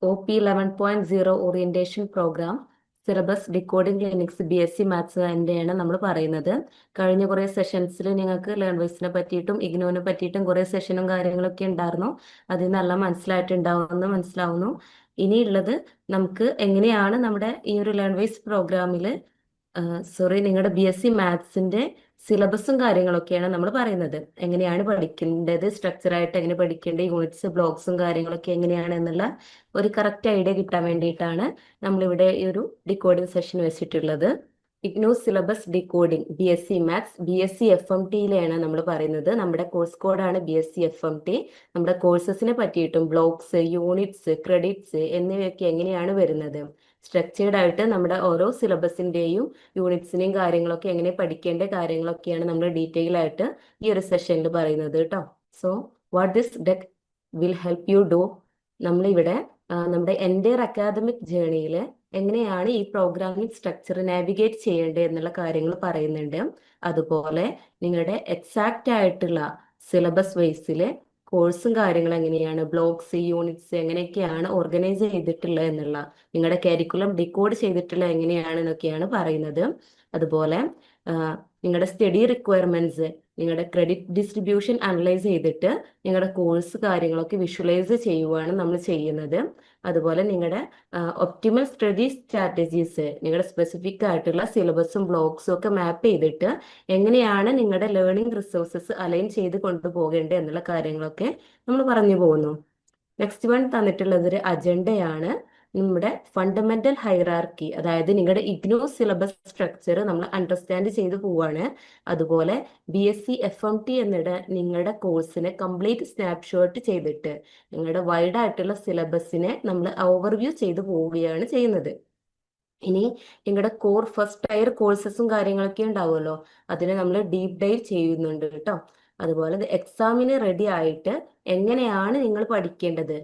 OP11.0 orientation programme syllabus decoding Linux BSc maths തന്നെയാണ് നമ്മൾ പറയുന്നത്. കഴിഞ്ഞ കുറേ സെഷൻസിൽ നിങ്ങൾക്ക് ലേൺവേഴ്സിനെ പറ്റിയിട്ടും ഇഗ്നോനെ പറ്റിയിട്ടും കുറേ സെഷനും കാര്യങ്ങളൊക്കെ ഉണ്ടായിരുന്നു. അതിൽ നിന്നെല്ലാം മനസ്സിലായിട്ടുണ്ടാവുമെന്ന് മനസ്സിലാവുന്നു. ഇനിയുള്ളത് നമുക്ക് എങ്ങനെയാണ് നമ്മുടെ ഈ ഒരു ലേൺവേഴ്സ് പ്രോഗ്രാമിൽ നിങ്ങളുടെ BSc മാത്സിന്റെ സിലബസും കാര്യങ്ങളൊക്കെയാണ് നമ്മൾ പറയുന്നത്. എങ്ങനെയാണ് പഠിക്കേണ്ടത്, സ്ട്രക്ചറായിട്ട് എങ്ങനെ പഠിക്കേണ്ടത്, യൂണിറ്റ്സ് ബ്ലോക്സും കാര്യങ്ങളൊക്കെ എങ്ങനെയാണ് എന്നുള്ള ഒരു കറക്റ്റ് ഐഡിയ കിട്ടാൻ വേണ്ടിയിട്ടാണ് നമ്മളിവിടെ ഈ ഒരു ഡിക്കോഡിംഗ് സെഷൻ വെച്ചിട്ടുള്ളത്. IGNOU syllabus decoding BSc maths BSc FMTയിലാണ് നമ്മൾ പറയുന്നത്. നമ്മുടെ കോഴ്സ് കോഡാണ് BSc FMT. നമ്മുടെ കോഴ്സസിനെ പറ്റിയിട്ടും ബ്ലോക്സ്, യൂണിറ്റ്സ്, ക്രെഡിറ്റ്സ് എന്നിവയൊക്കെ എങ്ങനെയാണ് വരുന്നത്, സ്ട്രക്ചേർഡ് ആയിട്ട് നമ്മുടെ ഓരോ സിലബസിന്റെയും യൂണിറ്റ്സിനെയും കാര്യങ്ങളൊക്കെ എങ്ങനെ പഠിക്കേണ്ട കാര്യങ്ങളൊക്കെയാണ് നമ്മൾ ഡീറ്റെയിൽ ആയിട്ട് ഈ ഒരു സെഷനിൽ പറയുന്നത് കേട്ടോ. So what this deck will help you do, നമ്മളിവിടെ നമ്മുടെ എൻ്റയർ അക്കാദമിക് ജേണിയിൽ എങ്ങനെയാണ് ഈ പ്രോഗ്രാമിംഗ് സ്ട്രക്ചർ നാവിഗേറ്റ് ചെയ്യേണ്ടത് എന്നുള്ള കാര്യങ്ങൾ പറയുന്നുണ്ട്. അതുപോലെ നിങ്ങളുടെ എക്സാക്റ്റ് ആയിട്ടുള്ള സിലബസ് വൈസിലെ കോഴ്സും കാര്യങ്ങളും എങ്ങനെയാണ്, ബ്ലോക്സ്, യൂണിറ്റ്സ് എങ്ങനെയൊക്കെയാണ് ഓർഗനൈസ് ചെയ്തിട്ടുള്ളത് എന്നുള്ള, നിങ്ങളുടെ കരിക്കുലം ഡിക്കോഡ് ചെയ്തിട്ടുള്ള എങ്ങനെയാണ് എന്നൊക്കെയാണ് പറയുന്നത്. അതുപോലെ നിങ്ങളുടെ സ്റ്റഡി റിക്വയർമെന്റ്സ്, നിങ്ങളുടെ ക്രെഡിറ്റ് ഡിസ്ട്രിബ്യൂഷൻ അനലൈസ് ചെയ്തിട്ട് നിങ്ങളുടെ കോഴ്സ് കാര്യങ്ങളൊക്കെ വിഷ്വലൈസ് ചെയ്യുവാണ് നമ്മൾ ചെയ്യുന്നത്. അതുപോലെ നിങ്ങളുടെ ഒപ്റ്റിമൽ സ്റ്റഡി സ്ട്രാറ്റജീസ്, നിങ്ങളുടെ സ്പെസിഫിക് ആയിട്ടുള്ള സിലബസും ബ്ലോക്സും ഒക്കെ മാപ്പ് ചെയ്തിട്ട് എങ്ങനെയാണ് നിങ്ങളുടെ ലേണിംഗ് റിസോഴ്സസ് അലൈൻ ചെയ്ത് കൊണ്ടുപോകേണ്ടത് എന്നുള്ള കാര്യങ്ങളൊക്കെ നമ്മൾ പറഞ്ഞു പോകുന്നു. നെക്സ്റ്റ് വൺ തന്നിട്ടുള്ളത് ഒരു അജണ്ടയാണ്. നമ്മുടെ ഫണ്ടമെന്റൽ ഹൈറാർക്കി, അതായത് നിങ്ങളുടെ ഇഗ്നോ സിലബസ് സ്ട്രക്ചർ നമ്മൾ അണ്ടർസ്റ്റാൻഡ് ചെയ്ത് പോവാണ്. അതുപോലെ BSc FMT എന്നിട്ട് നിങ്ങളുടെ കോഴ്സിനെ കംപ്ലീറ്റ് സ്നാപ്ഷോട്ട് ചെയ്തിട്ട് നിങ്ങളുടെ വൈഡ് ആയിട്ടുള്ള സിലബസിനെ നമ്മൾ ഓവർവ്യൂ ചെയ്ത് പോവുകയാണ് ചെയ്യുന്നത്. ഇനി നിങ്ങളുടെ കോർ ഫസ്റ്റ് ടയർ കോഴ്സസും കാര്യങ്ങളൊക്കെ ഉണ്ടാവുമല്ലോ, അതിനെ നമ്മൾ ഡീപ് ഡൈവ് ചെയ്യുന്നുണ്ട് കേട്ടോ. അതുപോലെ എക്സാമിന് റെഡി ആയിട്ട് എങ്ങനെയാണ് നിങ്ങൾ പഠിക്കേണ്ടത്,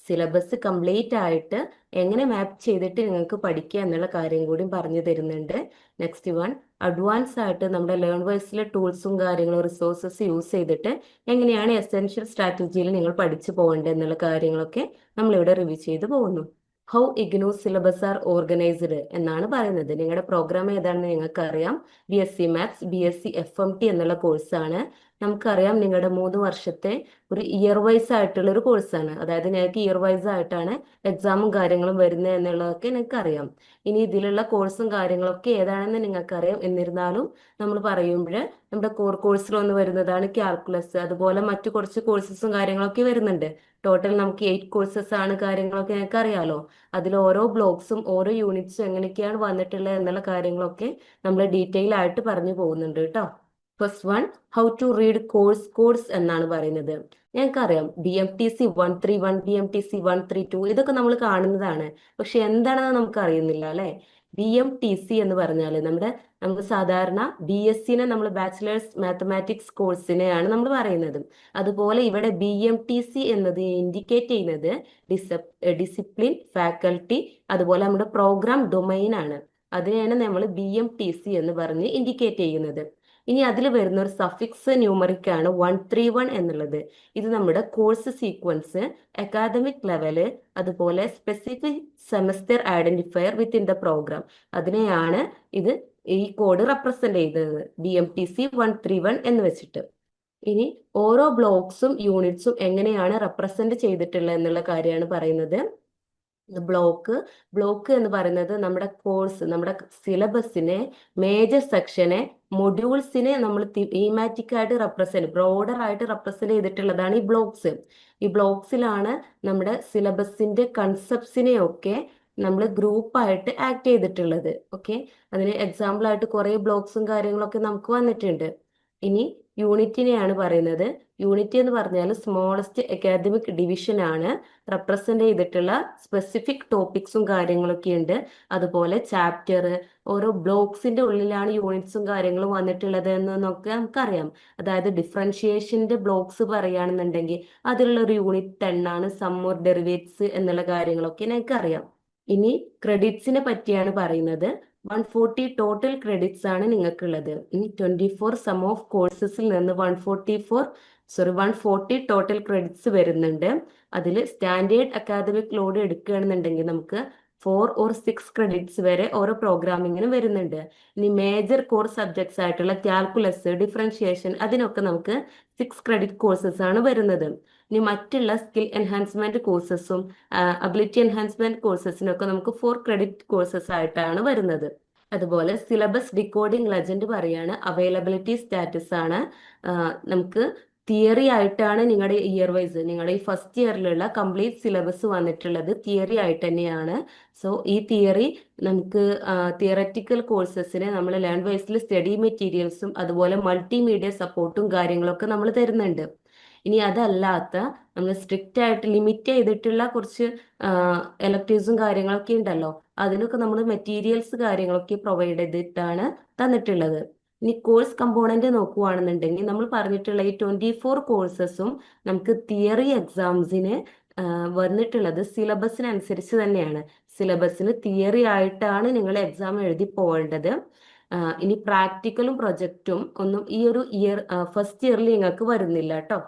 സിലബസ് കംപ്ലീറ്റ് ആയിട്ട് എങ്ങനെ മാപ്പ് ചെയ്തിട്ട് നിങ്ങൾക്ക് പഠിക്കുക എന്നുള്ള കാര്യം കൂടി പറഞ്ഞു തരുന്നുണ്ട്. നെക്സ്റ്റ് വൺ, അഡ്വാൻസ് ആയിട്ട് നമ്മുടെ ലേൺവേഴ്സിലെ ടൂൾസും കാര്യങ്ങളും റിസോഴ്സസ് യൂസ് ചെയ്തിട്ട് എങ്ങനെയാണ് എസെൻഷ്യൽ സ്ട്രാറ്റജിയിൽ നിങ്ങൾ പഠിച്ചു പോകേണ്ടത് എന്നുള്ള കാര്യങ്ങളൊക്കെ നമ്മളിവിടെ റിവ്യൂ ചെയ്ത് പോകുന്നു. How IGNOU syllabus are organised എന്നാണ് പറയുന്നത്. നിങ്ങളുടെ പ്രോഗ്രാം ഏതാണെന്ന് നിങ്ങൾക്ക് അറിയാം. BSc മാത്സ് BSc FMT എന്നുള്ള കോഴ്സാണ്. നമുക്കറിയാം നിങ്ങളുടെ 3 വർഷത്തെ ഒരു ഇയർ വൈസ് ആയിട്ടുള്ള ഒരു കോഴ്സാണ്. അതായത് നിങ്ങൾക്ക് ഇയർ വൈസ് ആയിട്ടാണ് എക്സാമും കാര്യങ്ങളും വരുന്നത് എന്നുള്ളതൊക്കെ നിങ്ങൾക്ക് അറിയാം. ഇനി ഇതിലുള്ള കോഴ്സും കാര്യങ്ങളൊക്കെ ഏതാണെന്ന് നിങ്ങൾക്കറിയാം. എന്നിരുന്നാലും നമ്മൾ പറയുമ്പോൾ നമ്മുടെ കോർ കോഴ്സിൽ ഒന്ന് വരുന്നതാണ് കാൽക്കുലസ്. അതുപോലെ മറ്റു കുറച്ച് കോഴ്സസും കാര്യങ്ങളൊക്കെ വരുന്നുണ്ട്. ടോട്ടൽ നമുക്ക് 8 കോഴ്സസ് ആണ് കാര്യങ്ങളൊക്കെ ഞങ്ങൾക്ക് അറിയാലോ. അതിൽ ഓരോ ബ്ലോക്സും ഓരോ യൂണിറ്റ്സും എങ്ങനെയൊക്കെയാണ് വന്നിട്ടുള്ളത് എന്നുള്ള കാര്യങ്ങളൊക്കെ നമ്മൾ ഡീറ്റെയിൽ ആയിട്ട് പറഞ്ഞു പോകുന്നുണ്ട് കേട്ടോ. First one, how to read course എന്നാണ് പറയുന്നത്. ഞങ്ങൾക്കറിയാം BMTC 131, BMTC 132 ഇതൊക്കെ നമ്മൾ കാണുന്നതാണ്. പക്ഷെ എന്താണെന്ന് നമുക്ക് അറിയുന്നില്ല അല്ലെ. BMTC എന്ന് പറഞ്ഞാൽ നമുക്ക് സാധാരണ BScനെ നമ്മൾ ബാച്ചിലേഴ്സ് മാത്തമാറ്റിക്സ് കോഴ്സിനെയാണ് നമ്മൾ പറയുന്നത്. അതുപോലെ ഇവിടെ BMTC എന്നത് ഇൻഡിക്കേറ്റ് ചെയ്യുന്നത് ഡിസിപ്ലിൻ, ഫാക്കൽറ്റി, അതുപോലെ നമ്മുടെ പ്രോഗ്രാം ഡൊമൈൻ ആണ്. അതിനെയാണ് നമ്മൾ BMTC എന്ന് പറഞ്ഞ് ഇൻഡിക്കേറ്റ് ചെയ്യുന്നത്. ഇനി അതിൽ വരുന്ന ഒരു സഫിക്സ് ന്യൂമറിക് ആണ് 131 എന്നുള്ളത്. ഇത് നമ്മുടെ കോഴ്സ് സീക്വൻസ്, അക്കാദമിക് ലെവല്, അതുപോലെ specific semester identifier within the programme, അതിനെയാണ് ഇത് ഈ കോഡ് റെപ്രസെന്റ് ചെയ്തത് BMTC 131 എന്ന് വെച്ചിട്ട്. ഇനി ഓരോ ബ്ലോക്സും യൂണിറ്റ്സും എങ്ങനെയാണ് റെപ്രസെന്റ് ചെയ്തിട്ടുള്ളത് എന്നുള്ള കാര്യമാണ് പറയുന്നത്. ബ്ലോക്ക് എന്ന് പറയുന്നത് നമ്മുടെ കോഴ്സ്, നമ്മുടെ സിലബസിനെ, മേജർ സെക്ഷനെ, മൊഡ്യൂൾസിനെ നമ്മൾ തീമാറ്റിക് ആയിട്ട് ബ്രോഡർ ആയിട്ട് റെപ്രസെന്റ് ചെയ്തിട്ടുള്ളതാണ് ഈ ബ്ലോക്സ്. ഈ ബ്ലോക്സിലാണ് നമ്മുടെ സിലബസിന്റെ കൺസെപ്റ്റ്സിനെയൊക്കെ നമ്മൾ ഗ്രൂപ്പായിട്ട് ആക്ട് ചെയ്തിട്ടുള്ളത്. ഓക്കെ, അതിന് എക്സാമ്പിൾ ആയിട്ട് കുറെ ബ്ലോക്സും കാര്യങ്ങളൊക്കെ നമുക്ക് വന്നിട്ടുണ്ട്. ഇനി യൂണിറ്റിനെയാണ് പറയുന്നത്. യൂണിറ്റ് എന്ന് പറഞ്ഞാൽ സ്മോളസ്റ്റ് അക്കാദമിക് ഡിവിഷൻ ആണ്. റെപ്രസെന്റ് ചെയ്തിട്ടുള്ള സ്പെസിഫിക് ടോപ്പിക്സും കാര്യങ്ങളൊക്കെ ഉണ്ട്. അതുപോലെ ചാപ്റ്റർ, ഓരോ ബ്ലോക്സിന്റെ ഉള്ളിലാണ് യൂണിറ്റ്സും കാര്യങ്ങളും വന്നിട്ടുള്ളത് എന്നൊക്കെ നമുക്കറിയാം. അതായത് ഡിഫറൻഷിയേഷന്റെ ബ്ലോക്സ് പറയുകയാണെന്നുണ്ടെങ്കിൽ അതിലുള്ള ഒരു യൂണിറ്റ് 10 ആണ്. സം ഓർ ഡെറിവേറ്റ്സ് എന്നുള്ള കാര്യങ്ങളൊക്കെ ഞങ്ങൾക്ക് അറിയാം. ഇനി ക്രെഡിറ്റ്സിനെ പറ്റിയാണ് പറയുന്നത്. 140 ടോട്ടൽ ക്രെഡിറ്റ്സ് ആണ് നിങ്ങൾക്കുള്ളത്. 24 സം ഓഫ് കോഴ്സസിൽ നിന്ന് 140 ടോട്ടൽ ക്രെഡിറ്റ്സ് വരുന്നുണ്ട്. അതിൽ സ്റ്റാൻഡേർഡ് അക്കാദമിക് ലോഡ് എടുക്കുകയാണെന്നുണ്ടെങ്കിൽ നമുക്ക് 4 or 6 ക്രെഡിറ്റ്സ് വരെ ഓരോ പ്രോഗ്രാമിങ്ങിനും വരുന്നുണ്ട്. ഇനി മേജർ കോർ സബ്ജക്ട്സ് ആയിട്ടുള്ള കാൽക്കുലസ്, ഡിഫറൻഷിയേഷൻ, അതിനൊക്കെ നമുക്ക് 6 ക്രെഡിറ്റ് കോഴ്സസ് ആണ് വരുന്നത്. ഇനി മറ്റുള്ള സ്കിൽ എൻഹാൻസ്മെന്റ് കോഴ്സസും അബിലിറ്റി എൻഹാൻസ്മെന്റ് കോഴ്സസിനൊക്കെ നമുക്ക് 4 ക്രെഡിറ്റ് കോഴ്സസ് ആയിട്ടാണ് വരുന്നത്. അതുപോലെ സിലബസ് ഡിക്കോഡിംഗ് ലെജൻഡ് പറയാണ്, അവൈലബിലിറ്റി സ്റ്റാറ്റസ് ആണ്. നമുക്ക് തിയറി ആയിട്ടാണ് നിങ്ങളുടെ ഇയർ വൈസ്, നിങ്ങളുടെ ഈ ഫസ്റ്റ് ഇയറിലുള്ള കംപ്ലീറ്റ് സിലബസ് വന്നിട്ടുള്ളത് തിയറി ആയിട്ട് തന്നെയാണ്. സോ ഈ തിയറി നമുക്ക് തിയററ്റിക്കൽ കോഴ്സസിന് നമ്മൾ ലേൺ വൈസിൽ സ്റ്റഡി മെറ്റീരിയൽസും അതുപോലെ മൾട്ടിമീഡിയ സപ്പോർട്ടും കാര്യങ്ങളൊക്കെ നമ്മൾ തരുന്നുണ്ട്. ഇനി അതല്ലാത്ത നമ്മൾ സ്ട്രിക്റ്റ് ആയിട്ട് ലിമിറ്റ് ചെയ്തിട്ടുള്ള കുറച്ച് എലക്ടീവ്സും കാര്യങ്ങളൊക്കെ ഉണ്ടല്ലോ, അതിനൊക്കെ നമ്മൾ മെറ്റീരിയൽസ് കാര്യങ്ങളൊക്കെ പ്രൊവൈഡ് ചെയ്തിട്ടാണ് തന്നിട്ടുള്ളത്. ഇനി കോഴ്സ് കമ്പോണന്റ് നോക്കുവാണെന്നുണ്ടെങ്കിൽ നമ്മൾ പറഞ്ഞിട്ടുള്ള ഈ 24 കോഴ്സസും നമുക്ക് തിയറി എക്സാംസിന് വന്നിട്ടുള്ളത് സിലബസിനനുസരിച്ച് തന്നെയാണ്. സിലബസിന് തിയറി ആയിട്ടാണ് നിങ്ങൾ എക്സാം എഴുതി പോകേണ്ടത്. ഇനി പ്രാക്ടിക്കലും പ്രൊജക്റ്റും ഒന്നും ഈ ഒരു ഫസ്റ്റ് ഇയറിൽ നിങ്ങൾക്ക് വരുന്നില്ല കേട്ടോ.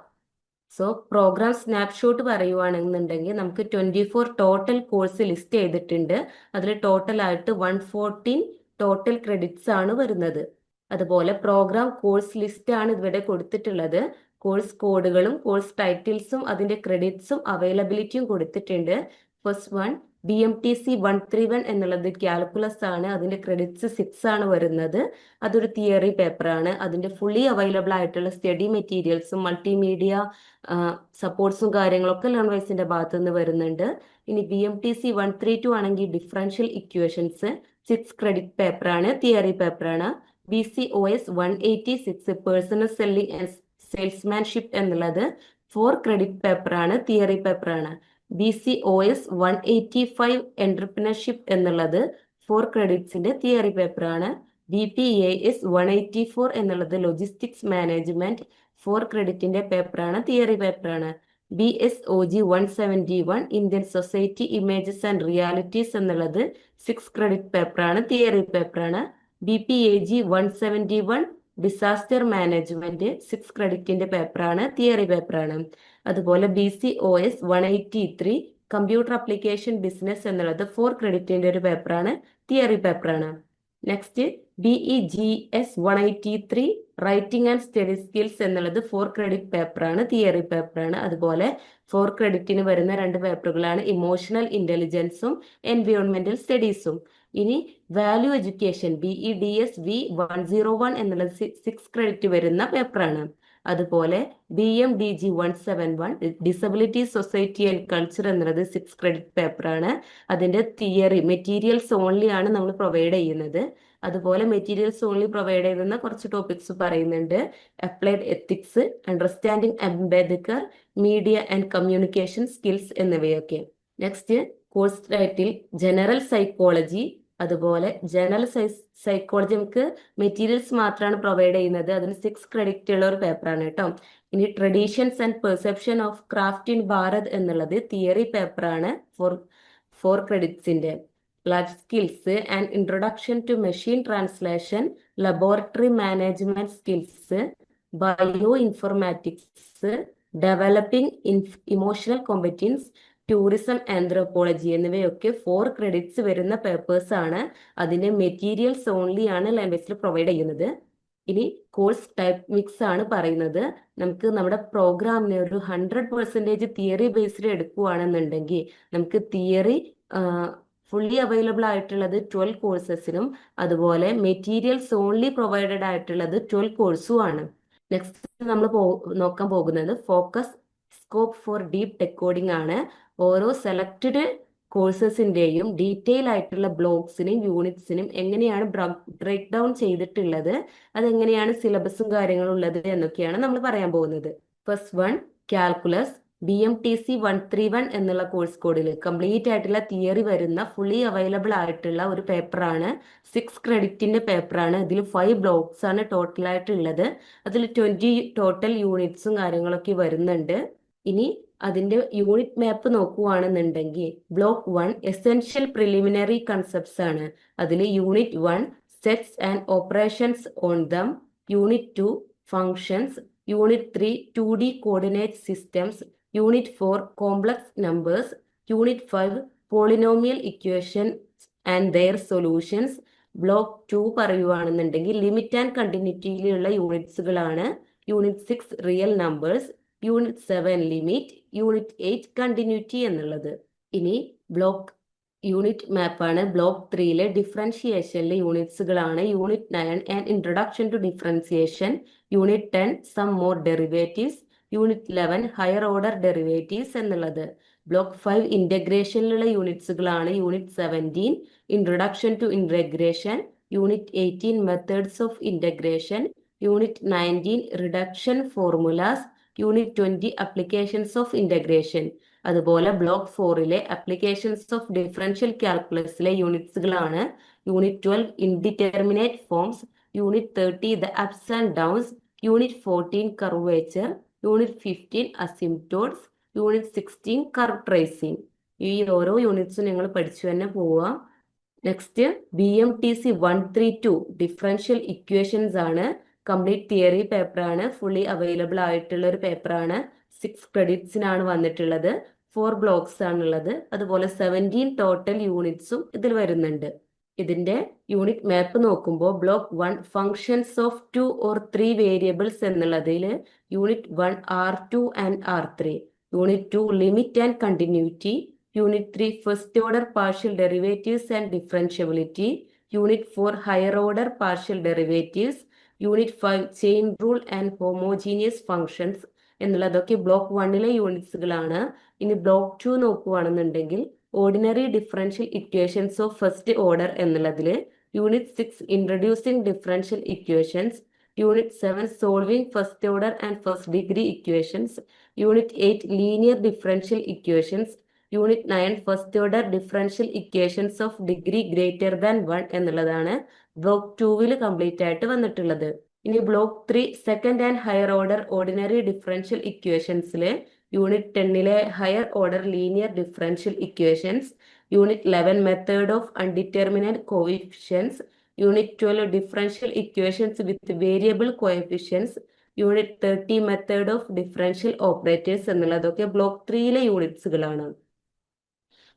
സോ പ്രോഗ്രാം സ്നാപ്ഷോട്ട് പറയുവാണെന്നുണ്ടെങ്കിൽ നമുക്ക് 24 ടോട്ടൽ കോഴ്സ് ലിസ്റ്റ് ചെയ്തിട്ടുണ്ട്. അതിൽ ടോട്ടൽ ആയിട്ട് 114 ടോട്ടൽ ക്രെഡിറ്റ്സ് ആണ് വരുന്നത്. അതുപോലെ പ്രോഗ്രാം കോഴ്സ് ലിസ്റ്റ് ആണ് ഇവിടെ കൊടുത്തിട്ടുള്ളത്. കോഴ്സ് കോഡുകളും കോഴ്സ് ടൈറ്റിൽസും അതിന്റെ ക്രെഡിറ്റ്സും അവൈലബിലിറ്റിയും കൊടുത്തിട്ടുണ്ട്. ഫസ്റ്റ് വൺ BMTC 131 എന്നുള്ളത് കാൽക്കുലസ് ആണ്. അതിന്റെ ക്രെഡിറ്റ്സ് 6 ആണ് വരുന്നത്. അതൊരു തിയറി പേപ്പറാണ്. അതിന്റെ ഫുള്ളി അവൈലബിൾ ആയിട്ടുള്ള സ്റ്റഡി മെറ്റീരിയൽസും മൾട്ടിമീഡിയ സപ്പോർട്ട്സും കാര്യങ്ങളൊക്കെ ലേൺവൈസിന്റെ ഭാഗത്തു നിന്ന് വരുന്നുണ്ട്. ഇനി BMTC 132 ആണെങ്കിൽ ഡിഫറൻഷ്യൽ ഇക്വേഷൻസ് 6 ക്രെഡിറ്റ് പേപ്പറാണ്, തിയറി പേപ്പറാണ്. BCOS 186 personal selling and salesmanship എന്നുള്ളത് 4 ക്രെഡിറ്റ് പേപ്പറാണ്, തിയറി പേപ്പറാണ്. BCOS 185 എന്റർപ്രണർഷിപ്പ് എന്നുള്ളത് 4 ക്രെഡിറ്റ്സിന്റെ തിയറി പേപ്പറാണ്. BPAS 184 എന്നുള്ളത് ലോജിസ്റ്റിക്സ് മാനേജ്മെന്റ് 4 ക്രെഡിറ്റിന്റെ പേപ്പറാണ്, തിയറി പേപ്പറാണ്. BSOG 171 Indian society images and realities എന്നുള്ളത് 6 ക്രെഡിറ്റ് പേപ്പറാണ്, തിയറി പേപ്പറാണ്. BPAG 171 ഡിസാസ്റ്റർ മാനേജ്മെന്റ് 6 ക്രെഡിറ്റിന്റെ പേപ്പറാണ്, തിയറി പേപ്പറാണ്. അതുപോലെ BCOS 183 കമ്പ്യൂട്ടർ അപ്ലിക്കേഷൻ ബിസിനസ് എന്നുള്ളത് 4 ക്രെഡിറ്റിന്റെ ഒരു പേപ്പറാണ്, തിയറി പേപ്പറാണ്. Next BEGS 183 writing and study skills എന്നുള്ളത് 4 ക്രെഡിറ്റ് പേപ്പറാണ്, തിയറി പേപ്പറാണ്. അതുപോലെ 4 ക്രെഡിറ്റിന് വരുന്ന 2 പേപ്പറുകളാണ് ഇമോഷണൽ ഇന്റലിജൻസും എൻവയോൺമെന്റൽ സ്റ്റഡീസും. ഇനി വാല്യൂ എഡ്യൂക്കേഷൻ BEDS V101 എന്നുള്ളത് 6 ക്രെഡിറ്റ് വരുന്ന പേപ്പറാണ്. അതുപോലെ BMDG 171 disability society and culture എന്നുള്ളത് 6 ക്രെഡിറ്റ് പേപ്പറാണ്. അതിന്റെ തിയറി മെറ്റീരിയൽസ് ഓൺലി ആണ് നമ്മൾ പ്രൊവൈഡ് ചെയ്യുന്നത്. അതുപോലെ മെറ്റീരിയൽസ് ഓൺലി പ്രൊവൈഡ് ചെയ്യുന്ന കുറച്ച് ടോപ്പിക്സ് പറയുന്നുണ്ട്. Applied ethics, understanding Ambedkar, media and communication skills എന്നിവയൊക്കെ. Next course title general psychology. അതുപോലെ ജനറൽ സൈക്കോളജി നമുക്ക് മെറ്റീരിയൽസ് മാത്രമാണ് പ്രൊവൈഡ് ചെയ്യുന്നത്. അതിന് 6 ക്രെഡിറ്റ് ഉള്ള ഒരു പേപ്പറാണ് കേട്ടോ. ഇനി traditions and perception of craft in Bharat എന്നുള്ളത് തിയറി പേപ്പറാണ്, 4 ക്രെഡിറ്റ്സിന്റെ. Life skills and introduction to machine translation, laboratory management skills, bioinformatics, developing emotional competence, tourism anthropology എന്നിവയൊക്കെ 4 ക്രെഡിറ്റ്സ് വരുന്ന പേപ്പേഴ്സ് ആണ്. അതിന്റെ മെറ്റീരിയൽസ് ഓൺലി ആണ് ലാംഗ്വേജിൽ പ്രൊവൈഡ് ചെയ്യുന്നത്. ഇനി കോഴ്സ് ടൈപ്പ് മിക്സ് ആണ് പറയുന്നത്. നമുക്ക് നമ്മുടെ പ്രോഗ്രാമിന് ഒരു 100% തിയറി ബേസ്ഡ് എടുക്കുകയാണെന്നുണ്ടെങ്കിൽ നമുക്ക് തിയറി ഫുള്ളി അവൈലബിൾ ആയിട്ടുള്ളത് 12 കോഴ്സസിനും അതുപോലെ മെറ്റീരിയൽസ് ഓൺലി പ്രൊവൈഡഡ് ആയിട്ടുള്ളത് 12 കോഴ്സും ആണ്. നെക്സ്റ്റ് നമ്മൾ നോക്കാൻ പോകുന്നത് ഫോക്കസ് സ്കോപ്പ് ഫോർ ഡീപ് ഡെക്കോഡിംഗ് ആണ്. ഓരോ സെലക്റ്റഡ് കോഴ്സസിന്റെയും ഡീറ്റെയിൽ ആയിട്ടുള്ള ബ്ലോക്സിനും യൂണിറ്റ്സിനും എങ്ങനെയാണ് ബ്രേക്ക് ഡൗൺ ചെയ്തിട്ടുള്ളത്, അതെങ്ങനെയാണ് സിലബസും കാര്യങ്ങളും ഉള്ളത് എന്നൊക്കെയാണ് നമ്മൾ പറയാൻ പോകുന്നത്. ഫസ്റ്റ് വൺ കാൽക്കുലസ് BMTC 131 എന്നുള്ള കോഴ്സ് കോഡിൽ കംപ്ലീറ്റ് ആയിട്ടുള്ള തിയറി വരുന്ന ഫുള്ളി അവൈലബിൾ ആയിട്ടുള്ള ഒരു പേപ്പറാണ്. 6 ക്രെഡിറ്റിന്റെ പേപ്പറാണ്. ഇതിൽ 5 ബ്ലോക്സ് ആണ് ടോട്ടൽ ആയിട്ടുള്ളത്. അതിൽ 20 ടോട്ടൽ യൂണിറ്റ്സും കാര്യങ്ങളൊക്കെ വരുന്നുണ്ട്. ഇനി അതിന്റെ യൂണിറ്റ് മാപ്പ് നോക്കുകയാണെന്നുണ്ടെങ്കിൽ ബ്ലോക്ക് 1 എസെൻഷ്യൽ പ്രിലിമിനറി കൺസെപ്റ്റ്സ് ആണ്. അതിൽ unit 1 sets and operations on them, unit 2 functions, unit 3 2D coordinate systems, unit 4 complex numbers, unit 5 polynomial equation and their solutions. Block 2 പറയുവാണെന്നുണ്ടെങ്കിൽ ലിമിറ്റ് ആൻഡ് കണ്ടിന്യൂറ്റിയിലുള്ള യൂണിറ്റ്സുകളാണ്. Unit 6 real numbers, unit 7 limit, unit 8 continuity എന്നുള്ളത്. ഇനി block unit മാപ്പാണ്. Block 3യിലെ ഡിഫറൻഷിയേഷനിലെ യൂണിറ്റ്സുകളാണ്. Unit 9 and introduction to differentiation, unit 10 some more derivatives, unit 11 higher order derivatives എന്നുള്ളത്. ബ്ലോക്ക് 5 ഇന്റഗ്രേഷനിലുള്ള യൂണിറ്റ്സുകളാണ്. Unit 17 introduction to integration, unit 18 methods of integration, unit 19 reduction formulas, unit 20 applications of integration. അതുപോലെ block 4ലെ applications of differential കാൽക്കുലസിലെ യൂണിറ്റ്സുകളാണ്. Unit 12 indeterminate forms, unit 30 the ups and downs, unit 14 curvature, unit 15 asymptotes, unit 16 curve tracing. ഈ ഓരോ യൂണിറ്റ്സും നിങ്ങൾ പഠിച്ചു തന്നെ പോവുക. നെക്സ്റ്റ് BMTC 132 ഡിഫറൻഷ്യൽ ഇക്വേഷൻസ് ആണ്. കംപ്ലീറ്റ് തിയറി പേപ്പറാണ്. ഫുള്ളി അവൈലബിൾ ആയിട്ടുള്ള ഒരു പേപ്പറാണ്. 6 ക്രെഡിറ്റ്സിനാണ് വന്നിട്ടുള്ളത്. 4 ബ്ലോക്സ് ആണുള്ളത്. അതുപോലെ 17 ടോട്ടൽ യൂണിറ്റ്സും ഇതിൽ വരുന്നുണ്ട്. ഇതിന്റെ യൂണിറ്റ് മാപ്പ് നോക്കുമ്പോൾ block 1 functions of 2 or 3 variables എന്നുള്ളതിൽ unit 1 R2 and R3, unit 2 limit and continuity, unit 3 first order partial derivatives and differentiability, unit 4 higher order partial derivatives, unit 5 chain rule and homogeneous functions എന്നുള്ളതൊക്കെ block 1ലെ യൂണിറ്റ്സുകളാണ്. ഇനി block 2 നോക്കുകയാണെന്നുണ്ടെങ്കിൽ ordinary differential equations of first order എന്നുള്ളതിൽ unit 6 introducing differential equations, unit 7 solving first order and first degree equations, unit 8 linear differential equations, unit 9 first order differential equations of degree greater than 1 എന്നുള്ളതാണ് block 2വിൽ complete ആയിട്ട് വന്നിട്ടുള്ളത്. ഇനി block 3 second and higher order ordinary differential ഇക്വേഷൻസിലെ unit 10ലെ higher order linear differential equations, unit 11 method of undetermined coefficients, unit 12 differential equations with variable coefficients, unit 30 method of differential operators എന്നുള്ളതൊക്കെ block 3ലെ യൂണിറ്റ്സുകളാണ്.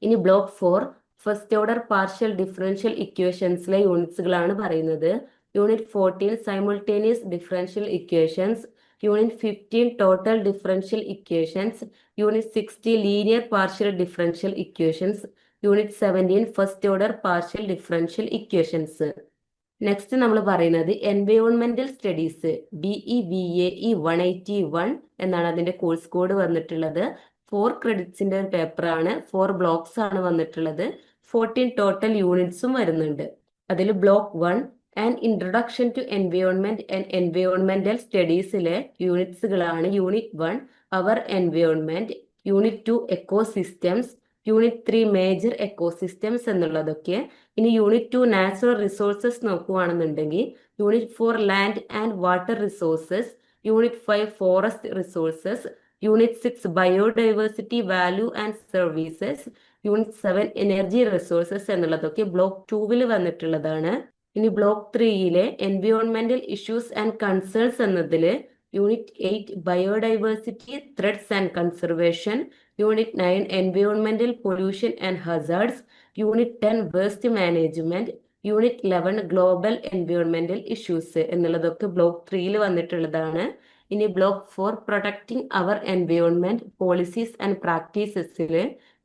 ഇനി block 4 first order partial differential ഇക്വേഷൻസിലെ യൂണിറ്റ്സുകളാണ് പറയുന്നത്. Unit 14 simultaneous differential equations, unit 15 total differential equations, unit 60 linear partial differential equations, unit 17 first order partial differential equations. Next നമ്മൾ പറയുന്നത് എൻവയോൺമെന്റൽ studies BEVAE 181 എന്നാണ് അതിന്റെ course code വന്നിട്ടുള്ളത്. 4 ക്രെഡിറ്റ്സിന്റെ ഒരു പേപ്പറാണ്. 4 ബ്ലോക്സ് ആണ് വന്നിട്ടുള്ളത്. 14 ടോട്ടൽ യൂണിറ്റ്സും വരുന്നുണ്ട്. അതിൽ block 1 and introduction to environment and എൻവയോൺമെന്റൽ സ്റ്റഡീസിലെ യൂണിറ്റ്സുകളാണ്. Unit 1 our environment, unit 2 ecosystems, unit 3 major ecosystems എന്നുള്ളതൊക്കെ. ഇനി യൂണിറ്റ് 2 നാച്ചുറൽ റിസോഴ്സസ് നോക്കുകയാണെന്നുണ്ടെങ്കിൽ unit 4 land and water resources, unit 5 forest resources, unit 6 biodiversity value and services, unit 7 energy resources എന്നുള്ളതൊക്കെ block 2വിൽ വന്നിട്ടുള്ളതാണ്. ഇനി ബ്ലോക്ക് 3യിലെ എൻവയോൺമെന്റൽ ഇഷ്യൂസ് ആൻഡ് കൺസേൺസ് എന്നതിൽ unit 8 biodiversity threats and conservation, unit 9 എൻവയോൺമെന്റൽ pollution and hazards, unit 10 waste management, unit 11 global എൻവയോൺമെന്റൽ issues എന്നുള്ളതൊക്കെ ബ്ലോക്ക് 3യിൽ വന്നിട്ടുള്ളതാണ്. ഇനി block 4 protecting our environment policies and പ്രാക്ടീസസിൽ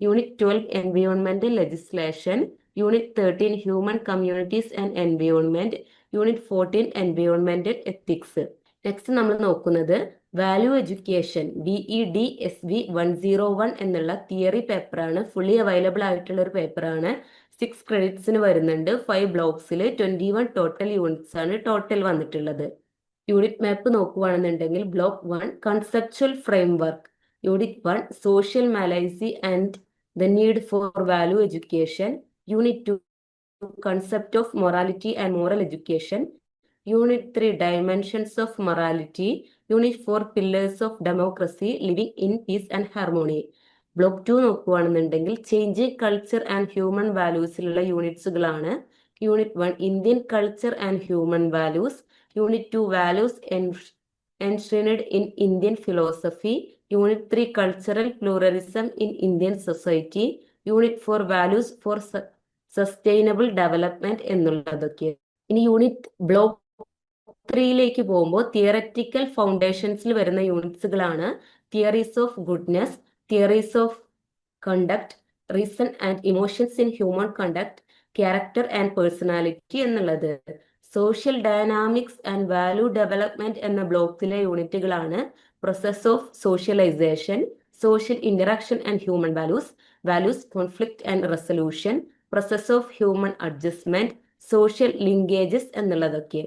യൂണിറ്റ് 12 എൻവയോൺമെന്റൽ legislation, unit 13 human communities and environment, unit 14 എൻവയോൺമെന്റൽ എത്തിക്സ്. നെക്സ്റ്റ് നമ്മൾ നോക്കുന്നത് വാല്യൂ എഡ്യൂക്കേഷൻ BEDSV 101 എന്നുള്ള തിയറി പേപ്പറാണ്. ഫുള്ളി അവൈലബിൾ ആയിട്ടുള്ള ഒരു പേപ്പറാണ്. 6 ക്രെഡിറ്റ്സിന് വരുന്നുണ്ട്. 5 ബ്ലോക്സിൽ 21 ടോട്ടൽ യൂണിറ്റ്സ് ആണ് ടോട്ടൽ വന്നിട്ടുള്ളത്. യൂണിറ്റ് മാപ്പ് നോക്കുകയാണെന്നുണ്ടെങ്കിൽ block 1 conceptual framework, unit 1 social malaise and the need for value education, unit 2 concept of morality and moral education, unit 3 dimensions of morality, unit 4 pillars of democracy living in peace and harmony. Block 2 നോക്കുകയാണെന്നുണ്ടെങ്കിൽ changing culture and human വാല്യൂസിലുള്ള യൂണിറ്റ്സുകളാണ്. Unit 1 Indian culture and human values. Unit 2 values enshrined in Indian philosophy. Unit 3 cultural pluralism in Indian society. Unit 4 values for sustainable development എന്നുള്ളതൊക്കെ. ഇനി unit block 3യിലേക്ക് പോകുമ്പോൾ theoretical ഫൗണ്ടേഷൻസിൽ വരുന്ന യൂണിറ്റ്സുകളാണ് theories of goodness, theories of conduct, reason and emotions in human conduct, character and personality എന്നുള്ളത്. Social dynamics and value development എന്ന ബ്ലോക്കിലെ യൂണിറ്റുകളാണ് process of socialization, social interaction and human values, values conflict and resolution, process of human adjustment, social linkages എന്നുള്ളതൊക്കെ.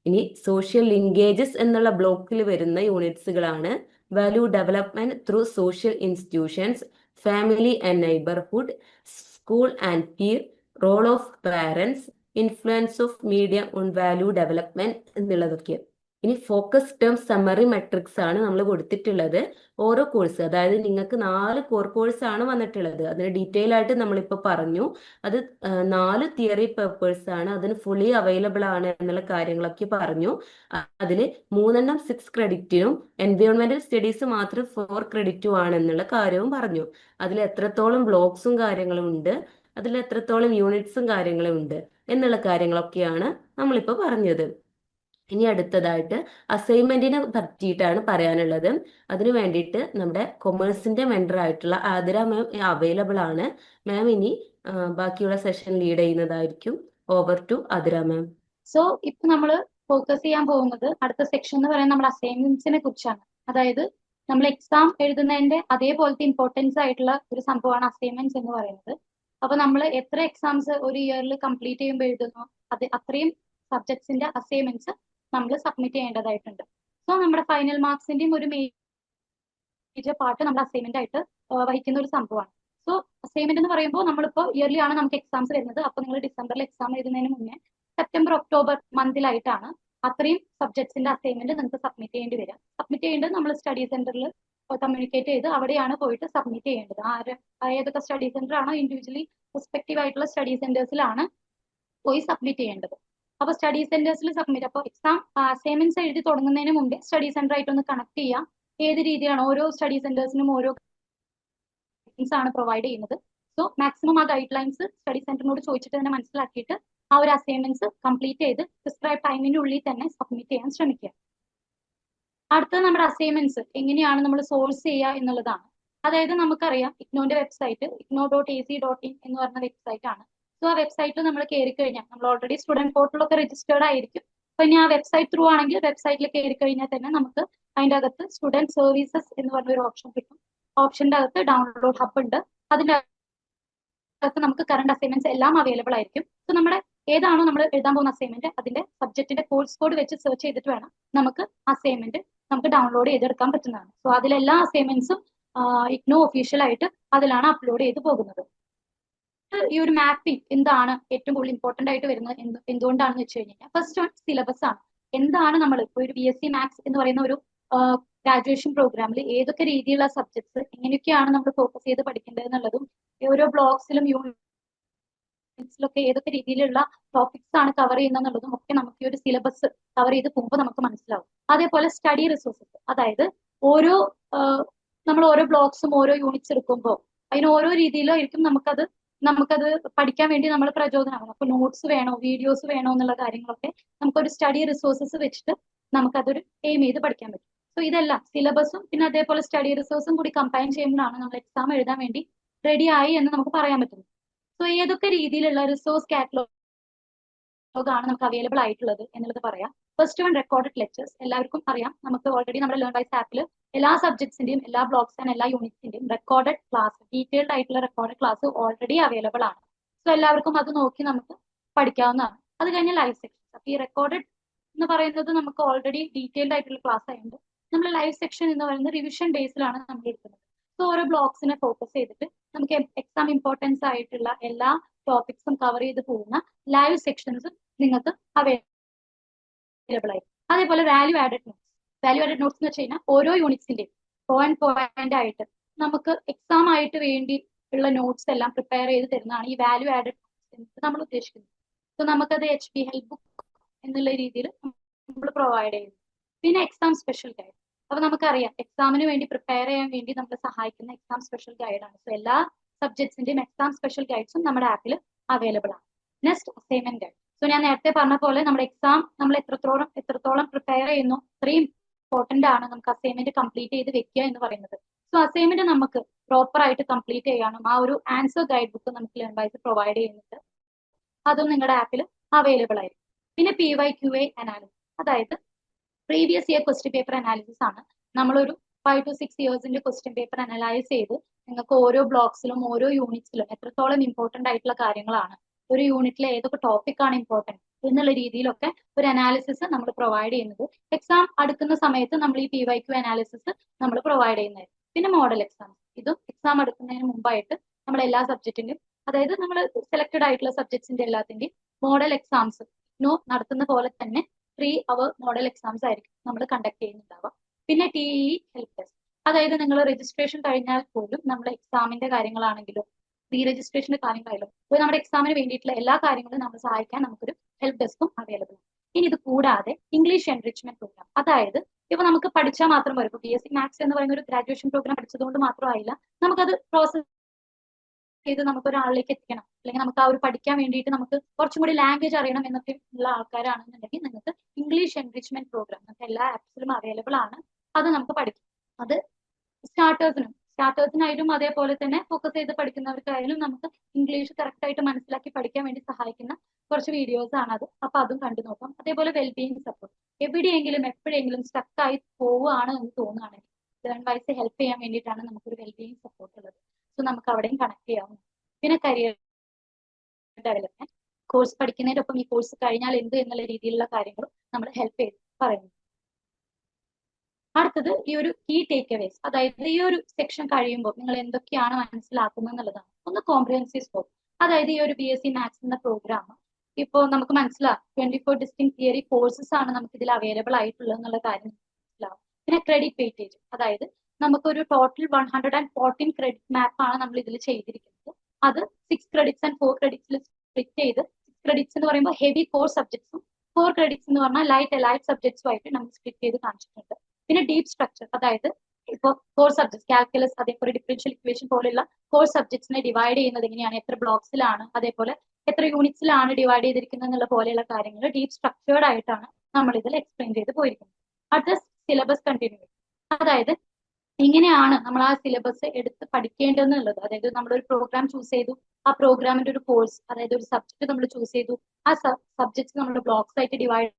ഇനി social linkages എന്നുള്ള ബ്ലോക്കിൽ വരുന്ന യൂണിറ്റ്സുകളാണ് value development through social institutions, family and neighbourhood, school and peer, role of parents, influence of media on value development എന്നുള്ളതൊക്കെ. ഇനി focus term summary matrix ആണ് നമ്മൾ കൊടുത്തിട്ടുള്ളത്. ഓരോ കോഴ്സ്, അതായത് നിങ്ങൾക്ക് 4 കോർ കോഴ്സ് ആണ് വന്നിട്ടുള്ളത്. അതിന് ഡീറ്റെയിൽ ആയിട്ട് നമ്മളിപ്പോൾ പറഞ്ഞു. അത് 4 തിയറി പേപ്പേഴ്സ് ആണ്, അതിന് ഫുള്ളി അവൈലബിൾ ആണ് എന്നുള്ള കാര്യങ്ങളൊക്കെ പറഞ്ഞു. അതിൽ 3 6 ക്രെഡിറ്റിനും എൻവയോൺമെന്റൽ സ്റ്റഡീസ് മാത്രം 4 ക്രെഡിറ്റും ആണ് എന്നുള്ള കാര്യവും പറഞ്ഞു. അതിൽ എത്രത്തോളം ബ്ലോക്സും കാര്യങ്ങളും ഉണ്ട്, അതിൽ എത്രത്തോളം യൂണിറ്റ്സും കാര്യങ്ങളും ഉണ്ട് എന്നുള്ള കാര്യങ്ങളൊക്കെയാണ് നമ്മളിപ്പോൾ പറഞ്ഞത്. ഇനി അടുത്തതായിട്ട് അസൈൻമെന്റിനെ പറ്റിയിട്ടാണ് പറയാനുള്ളത്. അതിനു വേണ്ടിയിട്ട് നമ്മുടെ കൊമേഴ്സിന്റെ മെന്റർ ആയിട്ടുള്ള ആതിര മാം അവൈലബിൾ ആണ്. മാം ഇനി ബാക്കിയുള്ള സെഷൻ ലീഡ് ചെയ്യുന്നതായിരിക്കും. Over to Athira ma'am. So ഇപ്പൊ നമ്മൾ ഫോക്കസ് ചെയ്യാൻ പോകുന്നത് അടുത്ത സെക്ഷൻ എന്ന് പറയുന്നത് നമ്മുടെ അസൈൻമെന്റ്സിനെ കുറിച്ചാണ്. അതായത് നമ്മൾ എക്സാം എഴുതുന്നതിന്റെ അതേപോലത്തെ ഇമ്പോർട്ടൻസ് ആയിട്ടുള്ള ഒരു സംഭവമാണ് അസൈൻമെന്റ്സ് എന്ന് പറയുന്നത്. അപ്പൊ നമ്മൾ എത്ര എക്സാംസ് ഒരു ഇയറിൽ കംപ്ലീറ്റ് ചെയ്യുമ്പോൾ എഴുതുന്നു, അത്രയും സബ്ജക്ട്സിന്റെ അസൈൻമെന്റ്സ് നമ്മൾ സബ്മിറ്റ് ചെയ്യേണ്ടതായിട്ടുണ്ട്. സോ നമ്മുടെ ഫൈനൽ മാർക്സിന്റെയും ഒരു മേജർ പാർട്ട് നമ്മുടെ അസൈൻമെന്റ് ആയിട്ട് വഹിക്കുന്ന ഒരു സംഭവമാണ്. സോ അസൈൻമെന്റ് എന്ന് പറയുമ്പോൾ നമ്മളിപ്പോൾ ഇയർലി ആണ് നമുക്ക് എക്സാംസ് വരുന്നത്. അപ്പൊ നിങ്ങൾ ഡിസംബറിൽ എക്സാം എഴുതുന്നതിന് മുന്നേ സെപ്റ്റംബർ ഒക്ടോബർ മന്തിലായിട്ടാണ് അത്രയും സബ്ജക്ട്സിന്റെ അസൈൻമെന്റ് നിങ്ങൾക്ക് സബ്മിറ്റ് ചെയ്യേണ്ടി വരിക. സബ്മിറ്റ് ചെയ്യേണ്ടത് നമ്മൾ സ്റ്റഡി സെന്ററിൽ കമ്മ്യൂണിക്കേറ്റ് ചെയ്ത് അവിടെയാണ് പോയിട്ട് സബ്മിറ്റ് ചെയ്യേണ്ടത്. ഏതൊക്കെ സ്റ്റഡി സെന്റർ ആണോ ഇൻഡിവിജ്വലി റെസ്പെക്റ്റീവ് ആയിട്ടുള്ള സ്റ്റഡി സെന്റേഴ്സിലാണ് പോയി സബ്മിറ്റ് ചെയ്യേണ്ടത്. അപ്പൊ സ്റ്റഡി സെന്റേഴ്സിൽ സബ്മിറ്റ്, അപ്പോൾ എക്സാം അസൈൻമെന്റ്സ് എഴുതി തുടങ്ങുന്നതിന് മുമ്പേ സ്റ്റഡി സെന്റർ ആയിട്ട് ഒന്ന് കണക്ട് ചെയ്യാം. ഏത് രീതിയാണ് ഓരോ സ്റ്റഡി സെന്റേഴ്സിനും ഓരോ ഗൈഡ്ലൈൻസ് ആണ് പ്രൊവൈഡ് ചെയ്യുന്നത്. സോ മാക്സിമം ആ ഗൈഡ് ലൈൻസ് സ്റ്റഡി സെന്ററിനോട് ചോദിച്ചിട്ട് തന്നെ മനസ്സിലാക്കിയിട്ട് ആ ഒരു അസൈൻമെന്റ്സ് കംപ്ലീറ്റ് ചെയ്ത് പ്രിസ്ക്രൈബ് ടൈമിന്റെ ഉള്ളിൽ തന്നെ സബ്മിറ്റ് ചെയ്യാൻ ശ്രമിക്കുക. അടുത്തത് നമ്മുടെ അസൈൻമെന്റ്സ് എങ്ങനെയാണ് നമ്മൾ സോഴ്സ് ചെയ്യുക എന്നുള്ളതാണ്. അതായത് നമുക്കറിയാം ഇഗ്നോന്റെ വെബ്സൈറ്റ് igno.ac.in എന്ന് പറഞ്ഞ വെബ്സൈറ്റ് ആണ്. സോ ആ വെബ്സൈറ്റിൽ നമ്മൾ കയറി കഴിഞ്ഞാൽ നമ്മൾ ഓൾറെഡി സ്റ്റുഡന്റ് പോർട്ടലൊക്കെ രജിസ്റ്റേർഡ് ആയിരിക്കും. അപ്പൊ ഇനി ആ വെബ്സൈറ്റ് ത്രൂ ആണെങ്കിൽ വെബ്സൈറ്റിൽ കയറി കഴിഞ്ഞാൽ തന്നെ നമുക്ക് അതിന്റെ അകത്ത് സ്റ്റുഡന്റ് സർവീസസ് എന്ന് പറഞ്ഞൊരു ഓപ്ഷൻ കിട്ടും. ഓപ്ഷന്റെ അകത്ത് ഡൗൺലോഡ് ഹബ് ഉണ്ട്. അതിന്റെ അകത്ത് നമുക്ക് കറണ്ട് അസൈൻമെന്റ്സ് എല്ലാം അവൈലബിൾ ആയിരിക്കും. സോ നമ്മുടെ ഏതാണോ നമ്മൾ എഴുതാൻ പോകുന്ന അസൈൻമെന്റ് അതിന്റെ സബ്ജക്റ്റിന്റെ കോഴ്സ് കോഡ് വെച്ച് സെർച്ച് ചെയ്തിട്ട് വേണം നമുക്ക് അസൈൻമെന്റ് നമുക്ക് ഡൗൺലോഡ് ചെയ്തെടുക്കാൻ പറ്റുന്നതാണ്. സോ അതിലെല്ലാ അസൈൻമെന്റ്സും ഇഗ്നോ ഒഫീഷ്യൽ ആയിട്ട് അതിലാണ് അപ്ലോഡ് ചെയ്ത് പോകുന്നത്. ഈ ഒരു മാപ്പിംഗ് എന്താണ് ഏറ്റവും കൂടുതൽ ഇമ്പോർട്ടന്റ് ആയിട്ട് വരുന്നത് എന്തുകൊണ്ടാണെന്ന് വെച്ച് കഴിഞ്ഞാൽ ഫസ്റ്റ് വൺ സിലബസ് ആണ്. എന്താണ് നമ്മൾ ഇപ്പോൾ ഒരു BSc മാത്സ് എന്ന് പറയുന്ന ഒരു ഗ്രാജുവേഷൻ പ്രോഗ്രാമിൽ ഏതൊക്കെ രീതിയിലുള്ള സബ്ജക്ട്സ് എങ്ങനെയൊക്കെയാണ് നമ്മൾ ഫോക്കസ് ചെയ്ത് പഠിക്കേണ്ടത് എന്നുള്ളതും ഓരോ ബ്ലോക്സിലും യൂണിറ്റ്സിലൊക്കെ ഏതൊക്കെ രീതിയിലുള്ള ടോപ്പിക്സ് ആണ് കവർ ചെയ്യുന്നതെന്നുള്ളതും ഒക്കെ നമുക്ക് ഈ ഒരു സിലബസ് കവർ ചെയ്ത് പോകുമ്പോൾ നമുക്ക് മനസ്സിലാവും. അതേപോലെ സ്റ്റഡി റിസോഴ്സസ്, അതായത് ഓരോ നമ്മൾ ഓരോ ബ്ലോക്സും ഓരോ യൂണിറ്റ്സ് എടുക്കുമ്പോൾ അതിന് ഓരോ രീതിയിലായിരിക്കും നമുക്കത് പഠിക്കാൻ വേണ്ടി നമ്മൾ പ്രചോദനമാകും. അപ്പൊ നോട്ട്സ് വേണോ വീഡിയോസ് വേണോ എന്നുള്ള കാര്യങ്ങളൊക്കെ നമുക്കൊരു സ്റ്റഡി റിസോഴ്സസ് വെച്ചിട്ട് നമുക്കതൊരു എയിം ചെയ്ത് പഠിക്കാൻ പറ്റും. സോ ഇതെല്ലാം സിലബസും പിന്നെ അതേപോലെ സ്റ്റഡി റിസോഴ്സും കൂടി കമ്പൈൻ ചെയ്യുമ്പോഴാണ് നമ്മൾ എക്സാം എഴുതാൻ വേണ്ടി റെഡി ആയി എന്ന് നമുക്ക് പറയാൻ പറ്റുന്നത്. സോ ഏതൊക്കെ രീതിയിലുള്ള റിസോഴ്സ് കാറ്റലോഗ് ആണ് നമുക്ക് അവൈലബിൾ ആയിട്ടുള്ളത് എന്നുള്ളത് പറയാം. First one recorded lectures. എല്ലാവർക്കും അറിയാം, നമുക്ക് ഓൾറെഡി നമ്മുടെ ലേൺ വൈസ് ആപ്പിൽ എല്ലാ സബ്ജക്ട്സിന്റെയും എല്ലാ ബ്ലോക്സ് ആൻഡ് എല്ലാ യൂണിറ്റ്സിന്റെയും റെക്കോർഡഡ് ക്ലാസ്, ഡീറ്റെയിൽഡ് ആയിട്ടുള്ള റെക്കോർഡഡ് ക്ലാസ് ഓൾറെഡി അവൈലബിൾ ആണ്. സോ എല്ലാവർക്കും അത് നോക്കി നമുക്ക് പഠിക്കാവുന്നതാണ്. അത് കഴിഞ്ഞ് ലൈവ് സെക്ഷൻസ്. അപ്പൊ ഈ റെക്കോർഡഡ് എന്ന് പറയുന്നത് നമുക്ക് ഓൾറെഡി ഡീറ്റെയിൽഡ് ആയിട്ടുള്ള ക്ലാസ് ആയതുകൊണ്ട് നമ്മൾ ലൈവ് സെക്ഷൻ എന്ന് പറയുന്നത് റിവിഷൻ ബേസിലാണ് നമ്മൾ എടുക്കുന്നത്. സോ ഓരോ ബ്ലോക്സിനെ ഫോക്കസ് ചെയ്തിട്ട് നമുക്ക് എക്സാം ഇമ്പോർട്ടൻസ് ആയിട്ടുള്ള എല്ലാ ടോപ്പിക്സും കവർ ചെയ്ത് പോകുന്ന ലൈവ് സെക്ഷൻസും നിങ്ങൾക്ക് അവൈലബിൾ ആയിരിക്കും. അതേപോലെ value added notes. Value added notes എന്ന് വെച്ച് കഴിഞ്ഞാൽ ഓരോ യൂണിറ്റ്സിന്റെയും പോയിന്റ് ആയിട്ട് നമുക്ക് എക്സാം ആയിട്ട് വേണ്ടി ഉള്ള നോട്ട്സ് എല്ലാം പ്രിപ്പയർ ചെയ്ത് തരുന്നതാണ് ഈ വാല്യൂ ആഡഡ് നോട്ട്സ് നമ്മൾ ഉദ്ദേശിക്കുന്നത്. സോ നമുക്കത് HP ഹെൽപ്പ് ബുക്ക് എന്നുള്ള രീതിയിൽ നമ്മൾ പ്രൊവൈഡ് ചെയ്യുന്നു. പിന്നെ എക്സാം സ്പെഷ്യൽ ഗൈഡ്. അപ്പൊ നമുക്കറിയാം എക്സാമിന് വേണ്ടി പ്രിപ്പയർ ചെയ്യാൻ വേണ്ടി നമ്മളെ സഹായിക്കുന്ന എക്സാം സ്പെഷ്യൽ ഗൈഡാണ്. സോ എല്ലാ സബ്ജക്ട്സിന്റെയും എക്സാം സ്പെഷ്യൽ ഗൈഡ്സും നമ്മുടെ ആപ്പിൽ അവൈലബിൾ ആണ്. Next assignment guide. സോ ഞാൻ നേരത്തെ പറഞ്ഞ പോലെ നമ്മുടെ എക്സാം നമ്മൾ എത്രത്തോളം പ്രിപ്പയർ ചെയ്യുന്നു അത്രയും ഇമ്പോർട്ടന്റ് ആണ് നമുക്ക് അസൈൻമെന്റ് കംപ്ലീറ്റ് ചെയ്ത് വെക്കുക എന്ന് പറയുന്നത്. സോ അസൈൻമെന്റ് നമുക്ക് പ്രോപ്പർ ആയിട്ട് കംപ്ലീറ്റ് ചെയ്യാനും ആ ഒരു ആൻസർ ഗൈഡ് ബുക്ക് നമുക്ക് ലേൺവൈസ് പ്രൊവൈഡ് ചെയ്യുന്നുണ്ട്. അതും നിങ്ങളുടെ ആപ്പിൽ അവൈലബിൾ ആയിരിക്കും. പിന്നെ PYQA അനാലിസിസ്, അതായത് previous year question paper analysis ആണ്. നമ്മളൊരു 5 to 6 ഇയേഴ്സിന്റെ ക്വസ്റ്റ്യൻ പേപ്പർ അനലൈസ് ചെയ്ത് നിങ്ങൾക്ക് ഓരോ ബ്ലോക്സിലും ഓരോ യൂണിറ്റ്സിലും എത്രത്തോളം ഇമ്പോർട്ടന്റ് ആയിട്ടുള്ള കാര്യങ്ങളാണ്, ഒരു യൂണിറ്റിൽ ഏതൊക്കെ ടോപ്പിക് ആണ് ഇമ്പോർട്ടന്റ് എന്നുള്ള രീതിയിലൊക്കെ ഒരു അനാലിസിസ് നമ്മൾ പ്രൊവൈഡ് ചെയ്യുന്നത്. എക്സാം അടുക്കുന്ന സമയത്ത് നമ്മൾ ഈ PYQ അനാലിസിസ് നമ്മൾ പ്രൊവൈഡ് ചെയ്യുന്നത്. പിന്നെ മോഡൽ എക്സാംസ്, ഇതും എക്സാം എടുക്കുന്നതിന് മുമ്പായിട്ട് നമ്മൾ എല്ലാ സബ്ജക്റ്റിന്റെയും, അതായത് നമ്മൾ സെലക്ടഡ് ആയിട്ടുള്ള സബ്ജക്ട്സിന്റെ എല്ലാത്തിന്റെയും മോഡൽ എക്സാംസ് നടത്തുന്ന പോലെ തന്നെ 3 hour മോഡൽ എക്സാംസ് ആയിരിക്കും നമ്മൾ കണ്ടക്ട് ചെയ്യുന്നുണ്ടാവുക. പിന്നെ TEE ഹെൽപ്പ് ഡെസ്ക്, അതായത് നിങ്ങൾ രജിസ്ട്രേഷൻ കഴിഞ്ഞാൽ പോലും നമ്മൾ എക്സാമിന്റെ കാര്യങ്ങളാണെങ്കിലും റീ രജിസ്ട്രേഷന്റെ കാര്യങ്ങളായാലും ഇപ്പോൾ നമ്മുടെ എക്സാമിന് വേണ്ടിയിട്ടുള്ള എല്ലാ കാര്യങ്ങളും നമ്മൾ സഹായിക്കാൻ നമുക്കൊരു ഹെൽപ്പ് ഡെസ്കും അവൈലബിൾ ആണ്. ഇനി ഇത് കൂടാതെ ഇംഗ്ലീഷ് എൻറിച്ച്മെന്റ് പ്രോഗ്രാം, അതായത് ഇപ്പൊ നമുക്ക് പഠിച്ചാൽ മാത്രം പോലും ഇപ്പോൾ BSc മാത്സ് എന്ന് പറയുന്ന ഒരു ഗ്രാജുവേഷൻ പ്രോഗ്രാം പഠിച്ചതുകൊണ്ട് മാത്രമായില്ല, നമുക്കത് പ്രോസസ് ചെയ്ത് നമുക്ക് ഒരാളിലേക്ക് എത്തിക്കണം, അല്ലെങ്കിൽ നമുക്ക് ആ ഒരു പഠിക്കാൻ വേണ്ടിയിട്ട് നമുക്ക് കുറച്ചും കൂടി ലാംഗ്വേജ് അറിയണം എന്നൊക്കെ ഉള്ള ആൾക്കാരാണെന്നുണ്ടെങ്കിൽ നിങ്ങൾക്ക് ഇംഗ്ലീഷ് എൻറിച്ച്മെന്റ് പ്രോഗ്രാം നമുക്ക് എല്ലാ ആപ്സിലും അവൈലബിൾ ആണ്. അത് നമുക്ക് പഠിക്കാം. അത് സ്റ്റാർട്ടേഴ്സിനായാലും അതേപോലെ തന്നെ ഫോക്കസ് ചെയ്ത് പഠിക്കുന്നവർക്കായാലും നമുക്ക് ഇംഗ്ലീഷ് കറക്റ്റ് ആയിട്ട് മനസ്സിലാക്കി പഠിക്കാൻ വേണ്ടി സഹായിക്കുന്ന കുറച്ച് വീഡിയോസ് ആണ് അത്. അപ്പൊ അതും കണ്ടു നോക്കാം. അതേപോലെ വെൽബീയിങ് സപ്പോർട്ട്, എവിടെയെങ്കിലും എപ്പോഴെങ്കിലും സ്റ്റക്ക് ആയി പോവുകയാണ് എന്ന് തോന്നുകയാണെങ്കിൽ ലേൺവൈസ് ഹെൽപ്പ് ചെയ്യാൻ വേണ്ടിയിട്ടാണ് നമുക്കൊരു വെൽബീയിങ് സപ്പോർട്ട് ഉള്ളത്. സോ നമുക്ക് അവിടെയും കണക്ട് ചെയ്യാം. പിന്നെ കരിയർ ഡെവലപ്മെന്റ്, കോഴ്സ് പഠിക്കുന്നതിനൊപ്പം ഈ കോഴ്സ് കഴിഞ്ഞാൽ എന്ത് എന്നുള്ള രീതിയിലുള്ള കാര്യങ്ങളും നമ്മൾ ഹെൽപ്പ് ചെയ്ത് പറയുന്നു. അടുത്തത് ഈ ഒരു കീ ടേക്ക് അവേസ്, അതായത് ഈ ഒരു സെക്ഷൻ കഴിയുമ്പോൾ നിങ്ങൾ എന്തൊക്കെയാണ് മനസ്സിലാക്കുന്നത് എന്നുള്ളതാണ്. ഒന്ന് കോംപ്രിഹെൻസീവ് സ്കോപ്പ്, അതായത് ഈ ഒരു BSc മാത്സ് എന്ന പ്രോഗ്രാം ഇപ്പോൾ നമുക്ക് മനസ്സിലാവും 24 ഡിസ്റ്റിങ് തിയറി കോഴ്സസ് ആണ് നമുക്ക് ഇതിൽ അവൈലബിൾ ആയിട്ടുള്ളത് എന്നുള്ള കാര്യം മനസ്സിലാവും. പിന്നെ ക്രെഡിറ്റ് വെയിറ്റേജ്, അതായത് നമുക്കൊരു ടോട്ടൽ 114 ക്രെഡിറ്റ് മാപ്പ് ആണ് നമ്മൾ ഇതിൽ ചെയ്തിരിക്കുന്നത്. അത് 6 credits and 4 credits സ്പ്ലിറ്റ് ചെയ്ത് 6 credits എന്ന് പറയുമ്പോൾ ഹെവി കോർ സബ്ജക്ട്സും 4 credits എന്ന് പറഞ്ഞാൽ ലൈറ്റ് എലൈറ്റ് സബ്ജക്ട്സും ആയിട്ട് നമ്മൾ സ്പ്ലിറ്റ് ചെയ്ത് കാണിച്ചിട്ടുണ്ട്. പിന്നെ ഡീപ് സ്ട്രക്ചർ, അതായത് ഇപ്പോൾ കോർ സബ്ജക്ട്സ് കാൽക്കുലസ് അതേപോലെ ഡിഫറൻഷ്യൽ ഇക്വേഷൻ പോലെയുള്ള കോർ സബ്ജക്ട്സിനെ ഡിവൈഡ് ചെയ്യുന്നത് എങ്ങനെയാണ്, എത്ര ബ്ലോക്സിലാണ്, അതേപോലെ എത്ര യൂണിറ്റ്സിലാണ് ഡിവൈഡ് ചെയ്തിരിക്കുന്നത് എന്നുള്ള പോലെയുള്ള കാര്യങ്ങൾ ഡീപ് സ്ട്രക്ചേർഡ് ആയിട്ടാണ് നമ്മൾ ഇതിൽ എക്സ്പ്ലെയിൻ ചെയ്ത് പോയിരിക്കുന്നത്. അടുത്ത സിലബസ് കണ്ടിന്യൂറ്റി, അതായത് ഇങ്ങനെയാണ് നമ്മൾ ആ സിലബസ് എടുത്ത് പഠിക്കേണ്ടതെന്നുള്ളത്. അതായത് നമ്മളൊരു പ്രോഗ്രാം ചൂസ് ചെയ്തു, ആ പ്രോഗ്രാമിന്റെ ഒരു കോഴ്സ്, അതായത് ഒരു സബ്ജക്ട് നമ്മൾ ചൂസ് ചെയ്തു, ആ സബ്ജക്ട്സ് നമ്മൾ ബ്ലോക്സ് ആയിട്ട് ഡിവൈഡ്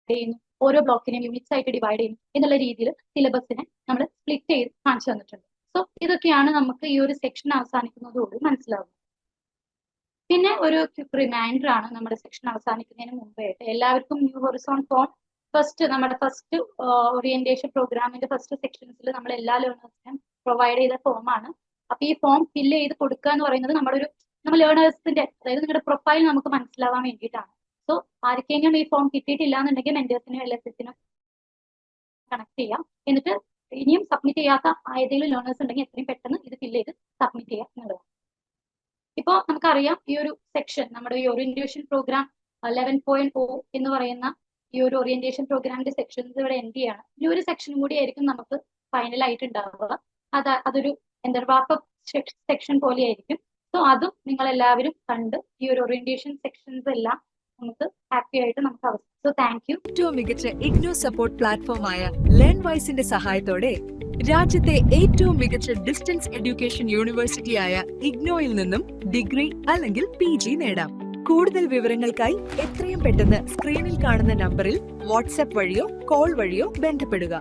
ചെയ്യുന്നു, ഓരോ ബ്ലോക്കിനെയും യൂണിറ്റ്സ് ആയിട്ട് ഡിവൈഡ് ചെയ്യുന്നു എന്നുള്ള രീതിയിൽ സിലബസിനെ നമ്മൾ സ്പ്ലിറ്റ് ചെയ്ത് കാണിച്ചു തന്നിട്ടുണ്ട്. സോ ഇതൊക്കെയാണ് നമുക്ക് ഈ ഒരു സെക്ഷൻ അവസാനിക്കുന്നതോടുകൂടി മനസ്സിലാവുന്നത്. പിന്നെ ഒരു ക്വിക്ക് റിമൈൻഡർ ആണ് നമ്മുടെ സെക്ഷൻ അവസാനിക്കുന്നതിന് മുമ്പായിട്ട് എല്ലാവർക്കും ന്യൂ ഹൊറിസോൺ ഫോം നമ്മുടെ ഫസ്റ്റ് ഓറിയന്റേഷൻ പ്രോഗ്രാമിന്റെ ഫസ്റ്റ് സെക്ഷൻസിൽ നമ്മൾ എല്ലാ ലേണേഴ്സിനും പ്രൊവൈഡ് ചെയ്ത ഫോമാണ്. അപ്പൊ ഈ ഫോം ഫില്ല് ചെയ്ത് കൊടുക്കുക എന്ന് പറയുന്നത് നമ്മൾ ലേണേഴ്സിന്റെ, അതായത് നിങ്ങളുടെ പ്രൊഫൈൽ നമുക്ക് മനസ്സിലാവാൻ വേണ്ടിയിട്ടാണ്. സോ ആർക്കെങ്കിലും ഈ ഫോം കിട്ടിയിട്ടില്ല എന്നുണ്ടെങ്കിൽ മെന്റേഴ്സിനും LSSനും കണക്ട് ചെയ്യാം. എന്നിട്ട് ഇനിയും സബ്മിറ്റ് ചെയ്യാത്ത ഏതെങ്കിലും ലേണേഴ്സ് ഉണ്ടെങ്കിൽ എത്രയും പെട്ടെന്ന് ഇത് ഫില്ല് ചെയ്ത് സബ്മിറ്റ് ചെയ്യാം എന്നുള്ളതാണ്. ഇപ്പോൾ നമുക്കറിയാം ഈ ഒരു സെക്ഷൻ നമ്മുടെ ഈ ഓറിയന്റേഷൻ പ്രോഗ്രാം 11.0 എന്ന് പറയുന്ന ഈ ഒരു ഓറിയന്റേഷൻ പ്രോഗ്രാമിന്റെ സെക്ഷൻസ് ഇവിടെ എൻഡ് ചെയ്യാണ്. ഈ ഒരു സെക്ഷനും കൂടി ആയിരിക്കും നമുക്ക് ഫൈനൽ ആയിട്ട് ഉണ്ടാവുക. അതൊരു വാപ്പപ്പ് സെക്ഷൻ പോലെ ആയിരിക്കും. സോ അതും നിങ്ങൾ എല്ലാവരും കണ്ട് ഈ ഒരു ഓറിയന്റേഷൻ സെക്ഷൻസ് എല്ലാം നമുക്ക് ഹാപ്പി ആയിട്ട് നമുക്ക് അവസ്ഥ. So thank you. ഏറ്റവും മികച്ച ഇഗ്നോ സപ്പോർട്ട് പ്ലാറ്റ്ഫോമായ ലേൺവൈസിന്റെ സഹായത്തോടെ രാജ്യത്തെ ഏറ്റവും മികച്ച ഡിസ്റ്റൻസ് എഡ്യൂക്കേഷൻ യൂണിവേഴ്സിറ്റിയായ ഇഗ്നോയിൽ നിന്നും ഡിഗ്രി അല്ലെങ്കിൽ PG നേടാം. കൂടുതൽ വിവരങ്ങൾക്കായി എത്രയും പെട്ടെന്ന് സ്ക്രീനിൽ കാണുന്ന നമ്പറിൽ വാട്സ്ആപ്പ് വഴിയോ കോൾ വഴിയോ ബന്ധപ്പെടുക.